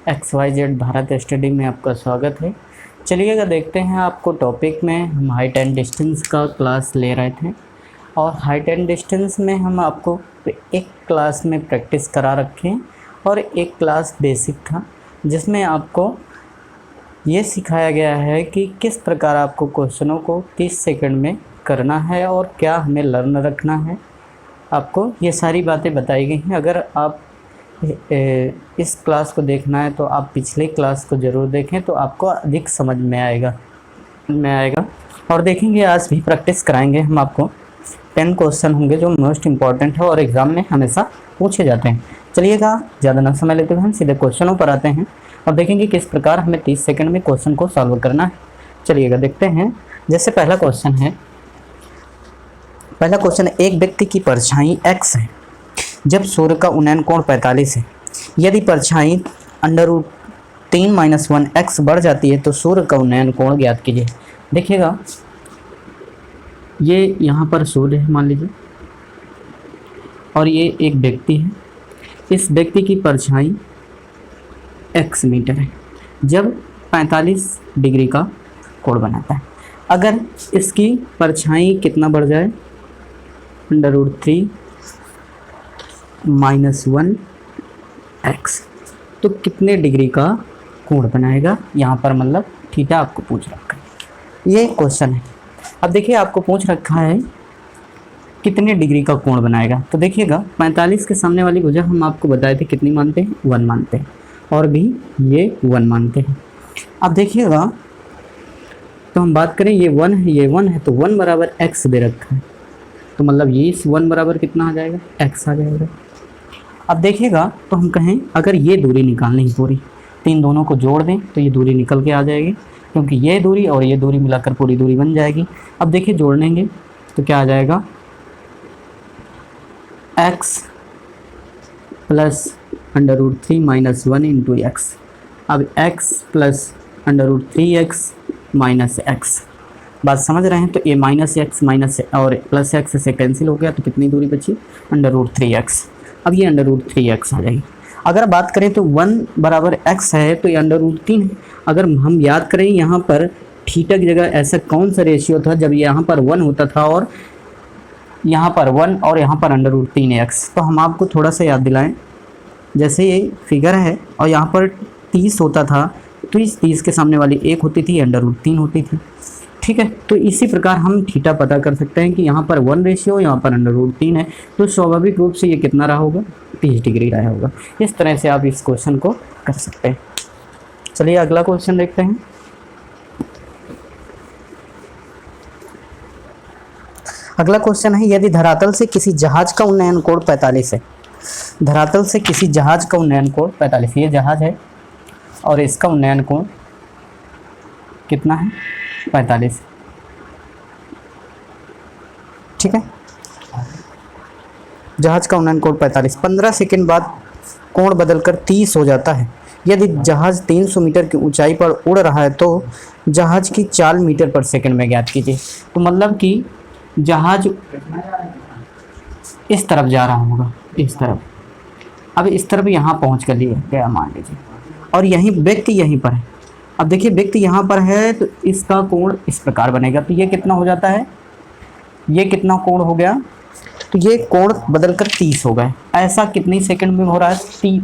XYZ Bharat study में आपका स्वागत है। चलिएगा देखते हैं आपको टॉपिक में हम हाइट एंड डिस्टेंस का क्लास ले रहे थे और हाइट एंड डिस्टेंस में हम आपको एक क्लास में प्रैक्टिस करा रखे हैं और एक क्लास बेसिक था जिसमें आपको ये सिखाया गया है कि किस प्रकार आपको क्वेश्चनों को 30 सेकंड में करना है और क्या हमें लर्न रखना है। आपको ये सारी बातें बताई गई हैं। अगर आप इस क्लास को देखना है तो आप पिछले क्लास को ज़रूर देखें तो आपको अधिक समझ में आएगा और देखेंगे आज भी प्रैक्टिस कराएंगे हम आपको 10 क्वेश्चन होंगे जो मोस्ट इम्पॉर्टेंट है और एग्ज़ाम में हमेशा पूछे जाते हैं। चलिएगा ज़्यादा ना समय लेते हुए हम सीधे क्वेश्चनों पर आते हैं और देखेंगे किस प्रकार हमें 30 सेकंड में क्वेश्चन को सॉल्व करना है। चलिएगा देखते हैं। जैसे पहला क्वेश्चन है, एक व्यक्ति की परछाई x है जब सूर्य का उन्नयन कोण 45 है। यदि परछाई √3 - 1x बढ़ जाती है तो सूर्य का उन्नयन कोण ज्ञात कीजिए। देखिएगा ये यहाँ पर सूर्य है मान लीजिए और ये एक व्यक्ति है। इस व्यक्ति की परछाई x मीटर है जब 45 डिग्री का कोण बनाता है। अगर इसकी परछाई कितना बढ़ जाए √3 - 1x तो कितने डिग्री का कोण बनाएगा। यहाँ पर मतलब थीटा आपको पूछ रखा है, ये क्वेश्चन है। अब देखिए आपको पूछ रखा है कितने डिग्री का कोण बनाएगा। तो देखिएगा 45 के सामने वाली भुजा हम आपको बताए थे कितनी मानते हैं, 1 मानते हैं और भी ये 1 मानते हैं। अब देखिएगा तो हम बात करें ये 1 है, ये 1 है तो 1 बराबर x दे रखा है तो मतलब ये इस 1 बराबर कितना आ जाएगा, x आ जाएगा। अब देखिएगा तो हम कहें अगर ये दूरी निकालनी है पूरी, तीन दोनों को जोड़ दें तो ये दूरी निकल के आ जाएगी क्योंकि ये दूरी और ये दूरी मिलाकर पूरी दूरी बन जाएगी। अब देखिए जोड़ लेंगे तो क्या आ जाएगा, x + √3 - 1 × x। अब x + √3x - x, बात समझ रहे हैं। तो ये -x और +x से कैंसिल हो गया तो कितनी दूरी बची, √3x। अब ये √3x आ जाएगी। अगर बात करें तो 1 बराबर x है तो ये √3 है। अगर हम याद करें यहाँ पर थीटा की जगह ऐसा कौन सा रेशियो था जब यहाँ पर 1 होता था और यहाँ पर 1 और यहाँ पर √3x। तो हम आपको थोड़ा सा याद दिलाएं, जैसे ये फिगर है और यहाँ पर 30 होता था तो इस 30 के सामने वाली 1 होती थी, √3 होती थी। ठीक है, तो इसी प्रकार हम थीटा पता कर सकते हैं कि यहाँ पर 1 रेशियो, यहाँ पर √3 है तो स्वाभाविक रूप से ये कितना रहा होगा, 30 डिग्री रहा होगा। इस तरह से आप इस क्वेश्चन को कर सकते हैं। चलिए अगला क्वेश्चन देखते हैं। अगला क्वेश्चन है, यदि धरातल से किसी जहाज का उन्नयन कोण 45 है। धरातल से किसी जहाज का उन्नयन कोण 45, ये जहाज है और इसका उन्नयन कोण कितना है, 45। ठीक है, जहाज का उन्नयन कोण 45। 15 सेकंड बाद कोण बदलकर 30 हो जाता है। यदि जहाज 300 मीटर की ऊंचाई पर उड़ रहा है तो जहाज की चाल मीटर पर सेकंड में ज्ञात कीजिए। तो मतलब कि जहाज इस तरफ जा रहा होगा, इस तरफ। अब इस तरफ यहाँ पहुँच कर लिए गया मान लीजिए और यहीं व्यक्ति यहीं पर है। अब देखिए व्यक्ति यहाँ पर है तो इसका कोण इस प्रकार बनेगा। तो ये कितना हो जाता है, ये कितना कोण हो गया, तो ये कोण बदलकर 30 हो गए। ऐसा कितनी सेकंड में हो रहा है,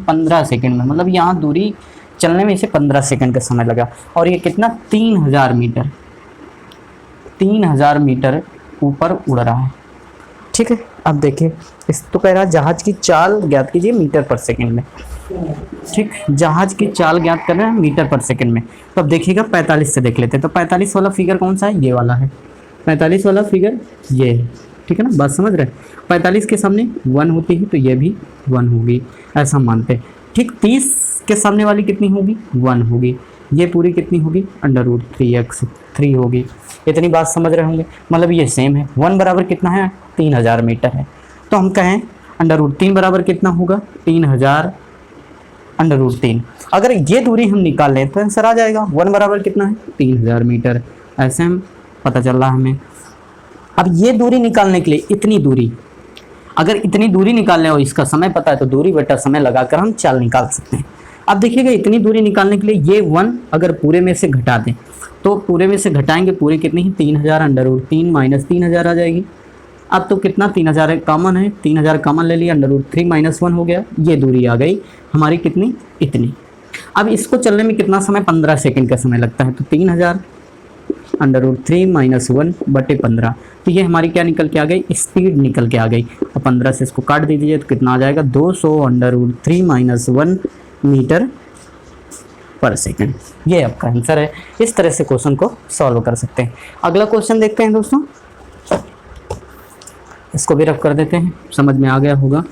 15 सेकंड में। मतलब यहाँ दूरी चलने में इसे 15 सेकंड का समय लगा और ये कितना, 3000 मीटर ऊपर उड़ रहा है। ठीक है, अब देखिए इस तो कह रहा है जहाज की चाल ज्ञात कीजिए मीटर पर सेकंड में। ठीक, जहाज की चाल ज्ञात कर रहे हैं मीटर पर सेकंड में। तो अब देखिएगा 45 से देख लेते हैं। तो 45 वाला फिगर कौन सा है, ये वाला है। 45 वाला फिगर ये है। ठीक है ना, बात समझ रहे हैं। 45 के सामने 1 होती है तो ये भी 1 होगी, ऐसा मानते हैं। ठीक, 30 के सामने वाली कितनी होगी, 1 होगी। ये पूरी कितनी होगी, √3x 3 होगी। इतनी बात समझ रहे होंगे, मतलब ये सेम है। 1 बराबर कितना है, 3000 मीटर है। तो हम कहें √3 बराबर कितना होगा, 3000 √3। अगर ये दूरी हम निकाल लें तो आंसर आ जाएगा। 1 बराबर कितना है, 3000 मीटर। ऐसे हम पता चल रहा है हमें। अब ये दूरी निकालने के लिए इतनी दूरी, अगर इतनी दूरी निकालने और इसका समय पता है तो दूरी बटा समय लगाकर हम चाल निकाल सकते हैं। अब देखिएगा इतनी दूरी निकालने के लिए ये 1 अगर पूरे में से घटा दें तो पूरे में से घटाएंगे, पूरे कितनी है 3000 अंडर रूट 3 माइनस 3000 आ जाएगी। अब तो कितना 3000 कॉमन है, 3000 कॉमन ले लिया, अंडर रूट 3 माइनस 1 हो गया, ये दूरी आ गई हमारी कितनी, इतनी। अब इसको चलने में कितना समय, 15 सेकंड का समय लगता है, तो 3000 अंडर रूट 3 माइनस 1 बटे 15, तो ये हमारी क्या निकल के आ गई, स्पीड निकल के आ गई। अब 15 से इसको काट दीजिए तो कितना आ जाएगा, 200 अंडर रूट 3 माइनस 1 मीटर पर सेकंड। ये आपका आंसर है। इस तरह से क्वेश्चन को सॉल्व कर सकते हैं। अगला क्वेश्चन देखते हैं दोस्तों, इसको भी रफ कर देते हैं, समझ में आ गया होगा।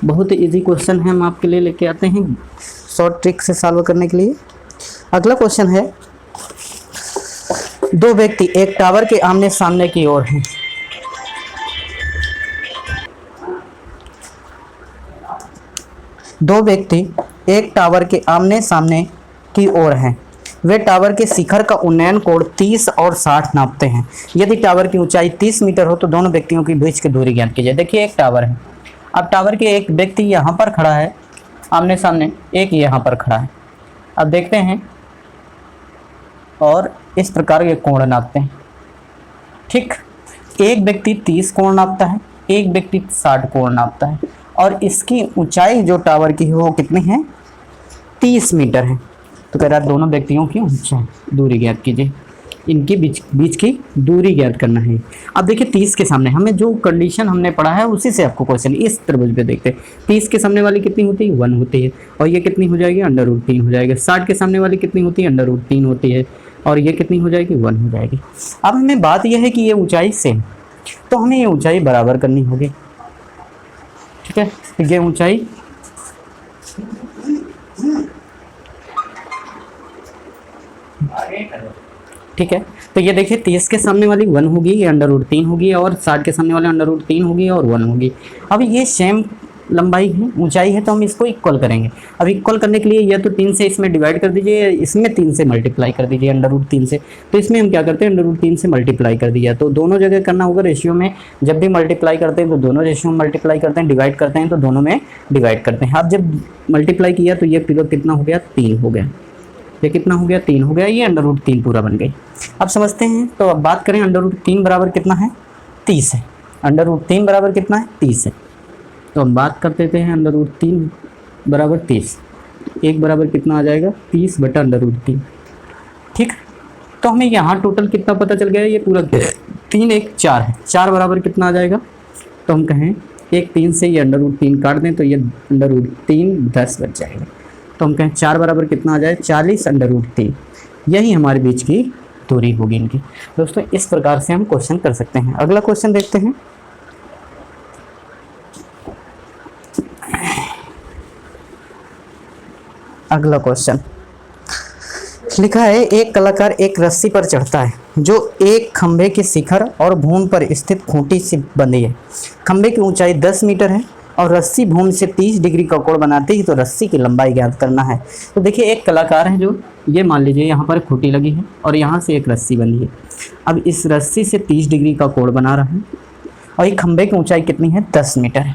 बहुत इजी क्वेश्चन है, हम आपके लिए लेके आते हैं शॉर्ट ट्रिक से सॉल्व करने के लिए। अगला क्वेश्चन है, दो व्यक्ति एक टावर के आमने सामने की ओर हैं। दो व्यक्ति एक टावर के आमने सामने की ओर हैं। वे टावर के शिखर का उन्नयन कोण 30 और 60 नापते हैं। यदि टावर की ऊंचाई 30 मीटर हो तो दोनों व्यक्तियों के बीच की दूरी ज्ञात कीजिए। देखिए एक टावर है, अब टावर के एक व्यक्ति यहाँ पर खड़ा है आमने सामने, एक यहाँ पर खड़ा है। अब देखते हैं और इस प्रकार के कोण नापते हैं। ठीक, एक व्यक्ति 30 कोण नापता है, एक व्यक्ति 60 कोण नापता है, और इसकी ऊंचाई जो टावर की है वो कितनी है, 30 मीटर है। तो कह रहा है दोनों व्यक्तियों की ऊंचाई दूरी ज्ञात कीजिए, इनके बीच की दूरी ज्ञात करना है। अब देखिए 30 के सामने हमें जो कंडीशन हमने पढ़ा है उसी से आपको क्वेश्चन इस त्रिभुज पे देखते हैं। 30 के सामने वाली कितनी होती है, 1 होती है, और ये कितनी हो जाएगी, अंडर रूट 3 हो जाएगा। 60 के सामने वाली कितनी होती है, अंडर रूट 3 होती है, और ये कितनी हो जाएगी, 1 हो जाएगी। अब हमें बात यह है कि ये ऊंचाई सेम, तो हमें ये ऊंचाई बराबर करनी होगी। ठीक है, तो ये ऊंचाई ठीक है, तो ये देखिए 30 के सामने वाली 1 होगी, ये अंडर रूट 3 होगी, और 60 के सामने वाले अंडर रूट 3 होगी और 1 होगी। अब ये सेम लंबाई है, ऊंचाई है, तो हम इसको इक्वल करेंगे। अब इक्वल करने के लिए या तो 3 से इसमें डिवाइड कर दीजिए, इसमें 3 से मल्टीप्लाई कर दीजिए, अंडर रूट 3 से। तो इसमें हम क्या करते हैं, अंडर रूट 3 से मल्टीप्लाई कर दिया, तो दोनों जगह करना होगा रेशियो में। जब भी मल्टीप्लाई करते हैं तो दोनों रेशियो में मल्टीप्लाई करते हैं, डिवाइड करते हैं तो दोनों में डिवाइड करते हैं। अब जब मल्टीप्लाई किया तो ये कितना हो गया, 3 हो गया, ये कितना हो गया, 3 हो गया, ये अंडर रूट 3 पूरा बन गई। अब समझते हैं, तो अब बात करें अंडर रूट 3 बराबर कितना है, 30 है। अंडर रूट 3 बराबर कितना है, 30 है। तो हम बात कर देते हैं अंडर रूट 3 बराबर 30, एक बराबर कितना आ जाएगा, 30 बटा अंडर रूट 3। ठीक, तो हमें यहाँ टोटल कितना पता चल गया, ये पूरा 3 1 4 है, 4 बराबर कितना आ जाएगा, तो हम कहें एक 3 से ये अंडर रूट 3 काट दें तो ये अंडर रूट 3 10 बच जाएगा। तो हम कहें 4 बराबर कितना आ जाए, 40 अंडर रूट 3, यही हमारे बीच की दूरी होगी इनकी। दोस्तों इस प्रकार से हम क्वेश्चन कर सकते हैं। अगला क्वेश्चन देखते हैं। अगला क्वेश्चन लिखा है, एक कलाकार एक रस्सी पर चढ़ता है जो एक खंभे के शिखर और भूमि पर स्थित खूंटी से बंधी है। खंभे की ऊंचाई 10 मीटर है और रस्सी भूमि से 30 डिग्री का कोण बनाती है, तो रस्सी की लंबाई ज्ञात करना है। तो देखिए एक कलाकार है जो, ये मान लीजिए यहाँ पर खूंटी लगी है और यहाँ से एक रस्सी बंधी है। अब इस रस्सी से 30 डिग्री का कोण बना रहा है, और ये खंभे की ऊंचाई कितनी है, 10 मीटर है,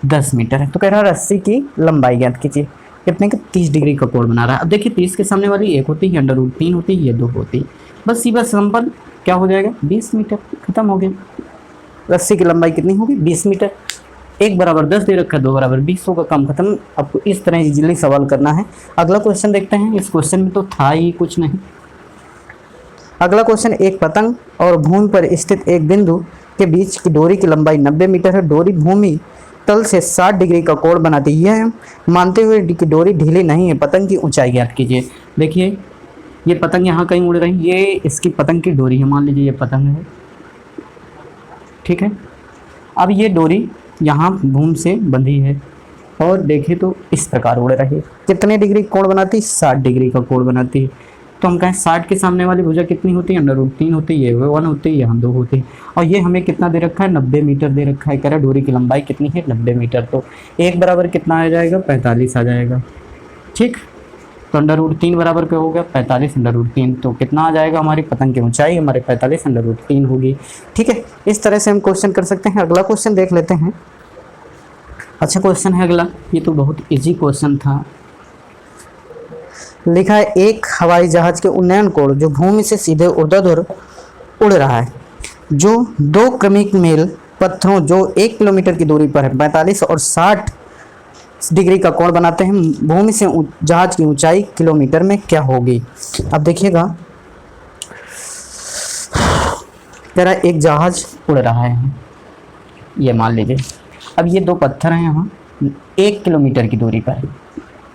10 मीटर है। तो कह रहा है रस्सी की लंबाई ज्ञात कीजिए, कितने का, 30 डिग्री का कोण बना रहा है। अब देखिए 30 के सामने वाली 1 होती है, अंडर रूट 3 होती है, ये 2 होती है, बस सीधा सिंपल क्या हो जाएगा, 20 मीटर, खत्म हो गया। रस्सी की लंबाई कितनी होगी, 20 मीटर। 1 बराबर 10 दे रखा है, 2 बराबर 20 होगा, काम खत्म। आपको इस तरह इजीली सवाल करना है। अगला क्वेश्चन देखते हैं। इस क्वेश्चन में तो था ही कुछ नहीं। अगला क्वेश्चन, एक पतंग और भूमि पर स्थित एक बिंदु के बीच की डोरी की लंबाई 90 मीटर है। डोरी भूमि तल से 60 डिग्री का कोण बनाती है। यह मानते हुए कि डोरी ढीली नहीं है, पतंग की ऊंचाई ज्ञात कीजिए। देखिए ये पतंग यहाँ कहीं उड़ रही है, ये इसकी पतंग की डोरी है, मान लीजिए ये पतंग है, ठीक है। अब ये डोरी यहाँ भूमि से बंधी है और देखें तो इस प्रकार उड़ रही है। कितने डिग्री कोण बनाती है, 60 डिग्री का कोण बनाती है। तो हम कहें 60 के सामने वाली भुजा कितनी होती है, अंडर रूट 3 होती है, ये 1 होती है, यहाँ 2 होती है, और ये हमें कितना दे रखा है, 90 मीटर दे रखा है। कह रहा है डोरी की लंबाई कितनी है, 90 मीटर। तो 1 बराबर कितना आ जाएगा, 45 आ जाएगा, ठीक। तो अंडर रूट 3 बराबर क्या हो गया, 45 अंडर रूट 3। तो कितना आ जाएगा, हमारी पतंग की ऊंचाई हमारे 45 अंडर रूट 3 होगी, ठीक है। इस तरह से हम क्वेश्चन कर सकते हैं। अगला क्वेश्चन देख लेते हैं। अच्छा क्वेश्चन है अगला, ये तो बहुत ईजी क्वेश्चन था, लिखा है एक हवाई जहाज के उन्नयन कोण जो भूमि से सीधे ऊर्ध्वाधर उड़ रहा है, जो दो क्रमिक मेल पत्थरों जो 1 किलोमीटर की दूरी पर है 45 और 60 डिग्री का कोण बनाते हैं, भूमि से जहाज की ऊंचाई किलोमीटर में क्या होगी। अब देखिएगा, कह रहा है एक जहाज उड़ रहा है, ये मान लीजिए। अब ये दो पत्थर हैं यहाँ 1 किलोमीटर की दूरी पर,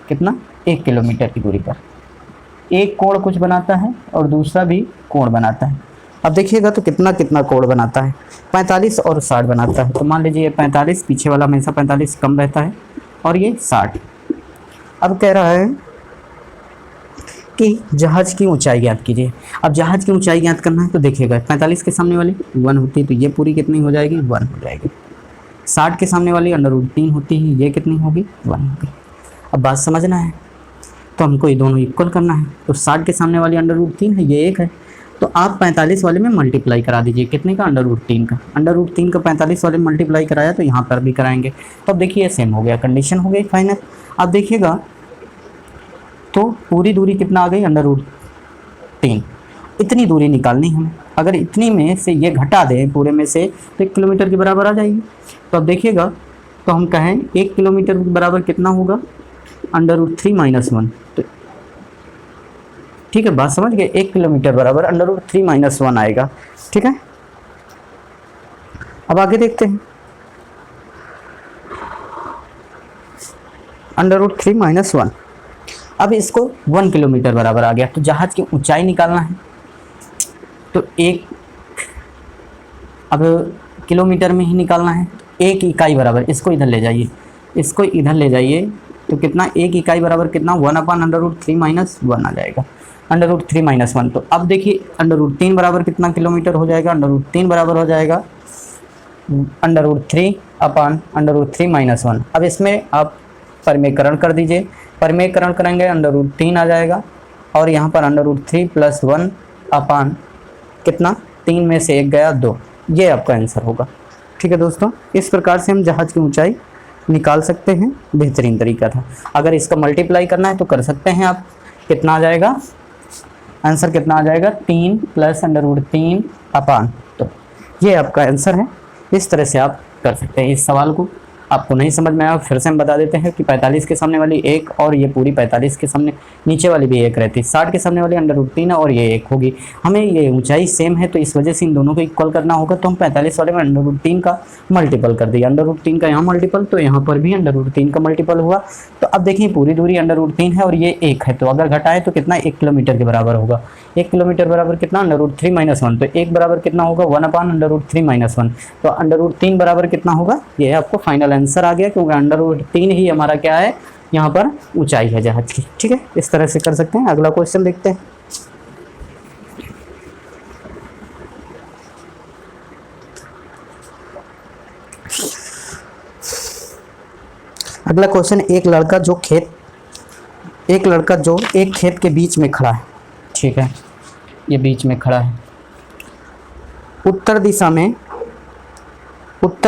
कितना 1 किलोमीटर की दूरी पर, एक कोण कुछ बनाता है और दूसरा भी कोण बनाता है। अब देखिएगा तो कितना कितना कोण बनाता है, 45 और 60 बनाता है। तो मान लीजिए ये 45, पीछे वाला हमेशा 45 कम रहता है और ये 60। अब कह रहा है कि जहाज की ऊंचाई ज्ञात कीजिए। अब जहाज की ऊंचाई ज्ञात करना है तो देखिएगा 45 के सामने वाली 1 होती है तो ये पूरी कितनी हो जाएगी, 1 हो जाएगी। 60 के सामने वाली √3 होती है, ये कितनी होगी, 1 होगी। अब बात समझना है तो हमको ये दोनों इक्वल करना है। तो 60 के सामने वाली √3 है, ये 1 है, तो आप 45 वाले में मल्टीप्लाई करा दीजिए, कितने का, √3 का। √3 का 45 वाले में मल्टीप्लाई कराया तो यहाँ पर भी कराएंगे। तो अब देखिए सेम हो गया, कंडीशन हो गई फाइनल। अब देखिएगा तो पूरी दूरी कितना आ गई, √3। इतनी दूरी निकालनी हमें, अगर इतनी में से ये घटा दें पूरे में से तो 1 किलोमीटर के बराबर आ जाएगी। तो अब देखिएगा तो हम कहें 1 किलोमीटर के बराबर कितना होगा, √3 - 1। तो ठीक है, बात समझ गए, 1 किलोमीटर बराबर √3 - 1 आएगा। ठीक है, अब आगे देखते हैं। √3 - 1, अब इसको 1 किलोमीटर बराबर आ गया। तो जहाज की ऊंचाई निकालना है तो अब किलोमीटर में ही निकालना है। 1 इकाई बराबर, इसको इधर ले जाइए, इसको इधर ले जाइए तो कितना, 1 इकाई बराबर कितना, 1/√3 - 1 आ जाएगा, √3 - 1। तो अब देखिए √3 बराबर कितना किलोमीटर हो जाएगा, √3 बराबर हो जाएगा √3/√3 - 1। अब इसमें आप परिमेयकरण कर दीजिए, परिमेयकरण करेंगे √3 आ जाएगा और यहाँ पर √3 + 1 अपान कितना, 3 में से 1 गया 2, ये आपका आंसर होगा। ठीक है दोस्तों, इस प्रकार से हम जहाज की ऊंचाई निकाल सकते हैं, बेहतरीन तरीका था। अगर इसका मल्टीप्लाई करना है तो कर सकते हैं आप, कितना आ जाएगा, आंसर कितना आ जाएगा, 3 + √3 अपान, तो ये आपका आंसर है। इस तरह से आप कर सकते हैं इस सवाल को। आपको नहीं समझ में आया फिर से हम बता देते हैं कि 45 के सामने वाली 1 और ये पूरी 45 के सामने नीचे वाली भी 1 रहती है, 60 के सामने वाली √3 और ये 1 होगी। हमें ये ऊंचाई सेम है तो इस वजह से इन दोनों को इक्वल करना होगा। तो हम 45 वाले में √3 का मल्टीपल कर दिया, √3 का यहाँ मल्टीपल तो यहाँ पर भी √3 का मल्टीपल हुआ। तो अब देखिए पूरी दूरी √3 है और ये 1 है, तो अगर घटाए तो कितना, 1 किलोमीटर के बराबर होगा। 1 किलोमीटर बराबर कितना, √3 - 1, तो 1 बराबर कितना होगा, 1/√3 - 1। तो √3 बराबर कितना होगा, ये आपको फाइनल आंसर आ गया, क्योंकि √3 ही हमारा क्या है, यहाँ पर ऊंचाई है जहाज की। ठीक है, इस तरह से कर सकते हैं। अगला क्वेश्चन देखते हैं। अगला क्वेश्चन, एक लड़का जो एक खेत के बीच में खड़ा है। ठीक है, ये बीच में खड़ा है, उत्तर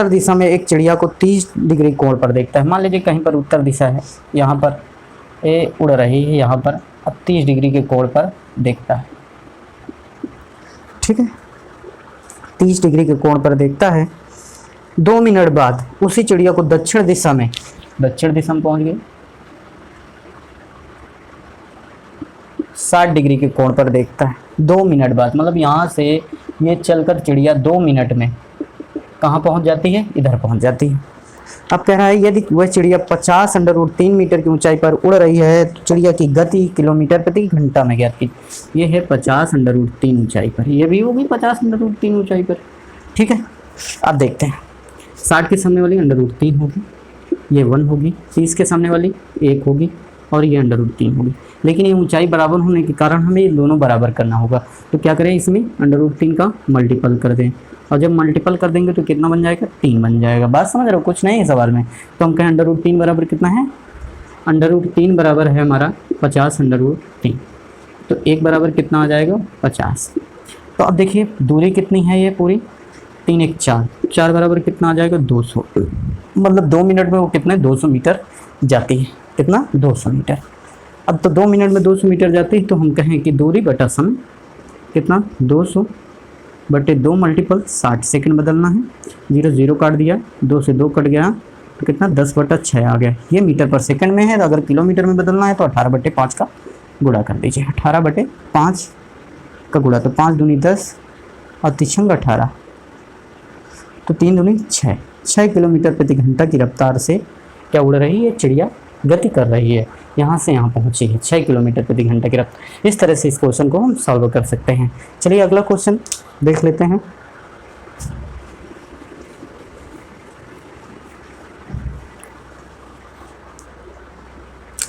दिशा में एक चिड़िया को 30 डिग्री कोण पर देखता है। मान लीजिए कहीं पर उत्तर दिशा है, यहाँ पर ये उड़ रही है, यहाँ पर अब 30 डिग्री के कोण पर देखता है। ठीक है, 30 डिग्री के कोण पर देखता है। 2 मिनट बाद उसी चिड़िया को दक्षिण दिशा में पहुंच गए, 60 डिग्री के कोण पर देखता है। 2 मिनट बाद, मतलब यहाँ से ये चलकर चिड़िया 2 मिनट में कहाँ पहुँच जाती है, इधर पहुँच जाती है। अब कह रहा है यदि वह चिड़िया 50 √3 मीटर की ऊंचाई पर उड़ रही है तो चिड़िया की गति किलोमीटर प्रति घंटा में ज्ञात की। ये है 50 √3 ऊंचाई पर, ये भी होगी 50 √3 ऊंचाई पर। ठीक है, अब देखते हैं। 60 के सामने वाली √3 होगी, ये 1 होगी, 30 के सामने वाली 1 होगी और ये √3 होगी। लेकिन ये ऊंचाई बराबर होने के कारण हमें ये दोनों बराबर करना होगा। तो क्या करें, इसमें √3 का मल्टीपल कर दें, और जब मल्टीपल कर देंगे तो कितना बन जाएगा, 3 बन जाएगा। बात समझ रहे हो, कुछ नहीं है सवाल में। तो हम कहें √3 बराबर कितना है, √3 बराबर है हमारा 50 √3, तो 1 बराबर कितना आ जाएगा, 50। तो अब देखिए दूरी कितनी है, ये पूरी 3 1 4, 4 बराबर कितना आ जाएगा, 200। मतलब 2 मिनट में वो कितने, 200 मीटर जाती है। कितना, 200 मीटर। अब तो 2 मिनट में 200 मीटर जाती है, तो हम कहें कि दूरी बटा समय कितना 200 बटे 2 मल्टीपल 60 सेकंड बदलना है। 0 0 काट दिया, 2 से 2 कट गया तो कितना 10/6 आ गया। ये मीटर पर सेकंड में है, तो अगर किलोमीटर में बदलना है तो 18/5 का गुणा कर दीजिए। 18/5 का गुणा, तो 5 दूनी 10 और 3 18, तो 3 दूनी 6। 6 किलोमीटर प्रति घंटा की रफ्तार से क्या उड़ रही है चिड़िया, गति कर रही है, यहाँ से यहाँ पहुँची है 6 किलोमीटर प्रति घंटा की रफ्तार। इस तरह से इस क्वेश्चन को हम सॉल्व कर सकते हैं। चलिए अगला क्वेश्चन देख लेते हैं।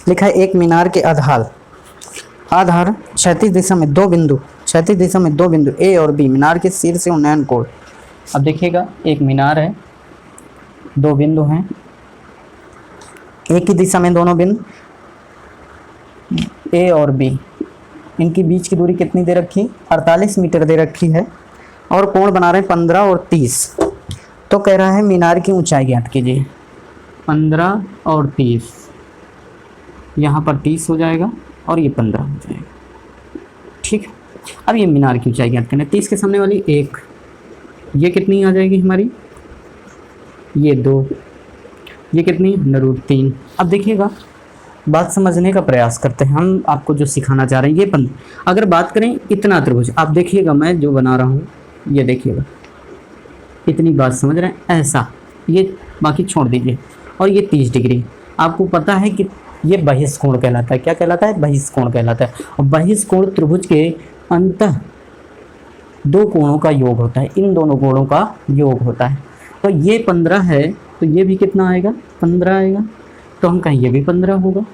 लिखा है एक मीनार के आधार क्षैतिज दिशा में दो बिंदु ए और बी मीनार के शीर्ष से उन्नयन कोण। अब देखिएगा एक मीनार है, 2 बिंदु हैं, एक ही दिशा में दोनों बिंदु ए और बी, इनकी बीच की दूरी कितनी दे रखी 48 मीटर दे रखी है और कोण बना रहे हैं 15 और 30। तो कह रहा है मीनार की ऊंचाई ज्ञात कीजिए। 15 और 30, यहाँ पर 30 हो जाएगा और ये 15 हो जाएगा, ठीक है। अब ये मीनार की ऊंचाई ज्ञात करना है। 30 के सामने वाली 1, ये कितनी आ जाएगी हमारी, ये 2, ये कितनी √3। अब देखिएगा बात समझने का प्रयास करते हैं, हम आपको जो सिखाना चाह रहे हैं। ये 15, अगर बात करें इतना त्रिभुज, आप देखिएगा मैं जो बना रहा हूँ, ये देखिएगा इतनी बात समझ रहे हैं, ऐसा ये बाकी छोड़ दीजिए। और ये 30 डिग्री, आपको पता है कि ये बहिष्कोण कहलाता है। क्या कहलाता है, बहिष्कोण कहलाता है। और बहिष्कोण त्रिभुज के अंतः 2 कोणों का योग होता है, इन दोनों कोणों का योग होता है। तो ये 15 है, तो ये भी कितना आएगा 15 आएगा, तो हम कहें ये भी 15 होगा।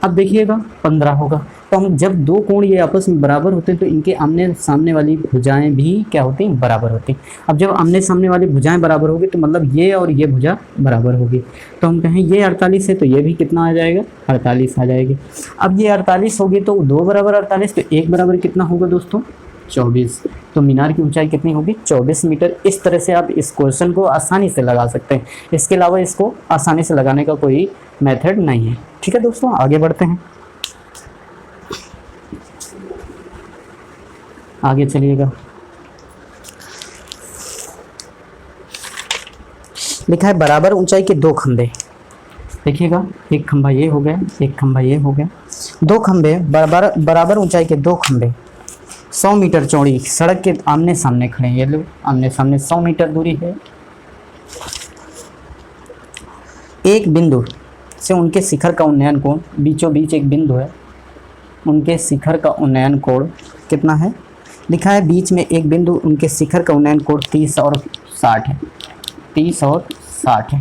अब देखिएगा 15 होगा, तो हम जब 2 कोण ये आपस में बराबर होते हैं तो इनके आमने सामने वाली भुजाएं भी क्या होती हैं, बराबर होती हैं। अब जब आमने सामने वाली भुजाएं बराबर होगी तो मतलब ये और ये भुजा बराबर होगी, तो हम कहें ये 48 है, तो ये भी कितना आ जाएगा 48 आ जाएगी। अब ये 48 होगी तो 2 बराबर 48, तो 1 बराबर कितना होगा दोस्तों 24। तो मीनार की ऊंचाई कितनी होगी 24 मीटर। इस तरह से आप इस क्वेश्चन को आसानी से लगा सकते हैं, इसके अलावा इसको आसानी से लगाने का कोई मेथड नहीं है। ठीक है दोस्तों, आगे बढ़ते हैं, आगे चलिएगा। लिखा है बराबर ऊंचाई के 2 खंभे। देखिएगा एक खंभा ये हो गया, एक खंभा ये हो गया, 2 खंभे बराबर ऊंचाई के 2 खंभे 100 मीटर चौड़ी सड़क के आमने सामने खड़े हैं। ये लोग आमने सामने 100 मीटर दूरी है। एक बिंदु से उनके शिखर का उन्नयन कोण, बीचों बीच एक बिंदु है, उनके शिखर का उन्नयन कोण कितना है। लिखा है बीच में एक बिंदु, उनके शिखर का उन्नयन कोण 30 और 60 है, 30 और 60 है।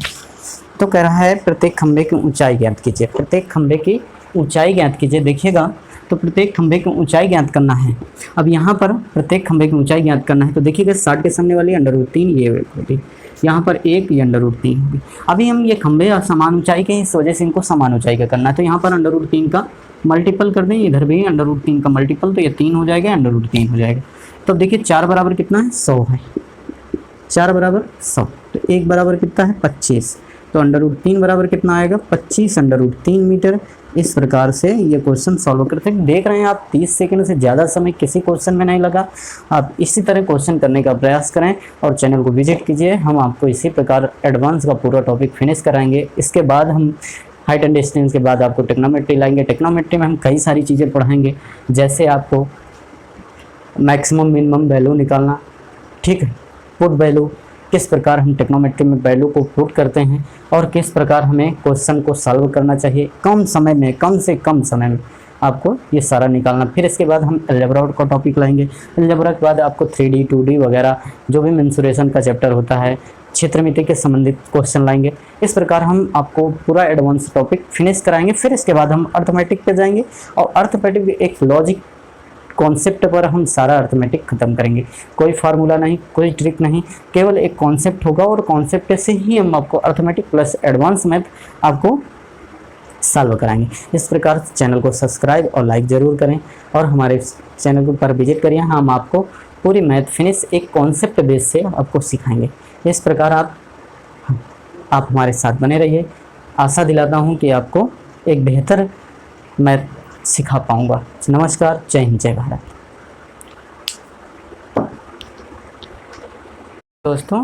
तो कह रहा है प्रत्येक खंभे की ऊंचाई ज्ञात कीजिए, प्रत्येक खंभे की ऊंचाई ज्ञात कीजिए। देखिएगा तो प्रत्येक खंभे की ऊंचाई ज्ञात करना है। अब यहाँ पर प्रत्येक खंभे की ऊंचाई ज्ञात करना है, तो देखिएगा 60 के सामने वाली √3 ये होगी, यहाँ पर 1 ये √3 होगी। अभी हम ये खंभे समान ऊंचाई के, इस वजह से इनको समान ऊंचाई का करना है, तो यहाँ पर √3 का मल्टीपल कर दें, इधर भी √3 का मल्टीपल, तो ये 3 हो जाएगा, √3 हो जाएगा। तो देखिए 4 बराबर कितना है 100 है, 4 बराबर 100, तो 1 बराबर कितना है 25, तो √3 बराबर कितना आएगा 25 √3 मीटर। इस प्रकार से ये क्वेश्चन सॉल्व करते हैं। देख रहे हैं आप 30 सेकंड से ज़्यादा समय किसी क्वेश्चन में नहीं लगा। आप इसी तरह क्वेश्चन करने का प्रयास करें और चैनल को विजिट कीजिए। हम आपको इसी प्रकार एडवांस का पूरा टॉपिक फिनिश कराएंगे। इसके बाद हम हाइट एंड डिस्टेंस के बाद आपको टेक्नोमेट्री लाएंगे। टेक्नोमेट्री में हम कई सारी चीज़ें पढ़ाएंगे, जैसे आपको मैक्सिमम मिनिमम वैल्यू निकालना, ठीक है, पुट वैल्यू, किस प्रकार हम टेक्नोमेट्री में वैल्यू को पुट करते हैं और किस प्रकार हमें क्वेश्चन को सॉल्व करना चाहिए कम समय में, कम से कम समय में आपको ये सारा निकालना। फिर इसके बाद हम अलजेब्रा का टॉपिक लाएंगे। अलजेब्रा के बाद आपको 3D 2D वगैरह जो भी मेंसुरेशन का चैप्टर होता है, क्षेत्रमिति के संबंधित क्वेश्चन लाएंगे। इस प्रकार हम आपको पूरा एडवांस टॉपिक फिनिश कराएंगे। फिर इसके बाद हम अर्थमेटिक पे जाएंगे और अर्थमेटिक एक लॉजिक कॉन्सेप्ट पर हम सारा अर्थमेटिक खत्म करेंगे। कोई फार्मूला नहीं, कोई ट्रिक नहीं, केवल एक कॉन्सेप्ट होगा और कॉन्सेप्ट से ही हम आपको अर्थमेटिक प्लस एडवांस मैथ आपको सॉल्व कराएंगे। इस प्रकार चैनल को सब्सक्राइब और लाइक ज़रूर करें और हमारे चैनल पर विजिट करिए। हम आपको पूरी मैथ फिनिश एक कॉन्सेप्ट बेस से आपको सिखाएंगे। इस प्रकार आप हमारे साथ बने रहिए। आशा दिलाता हूँ कि आपको एक बेहतर मैथ सिखा पाऊँगा। नमस्कार, जय हिंद, जय भारत। दोस्तों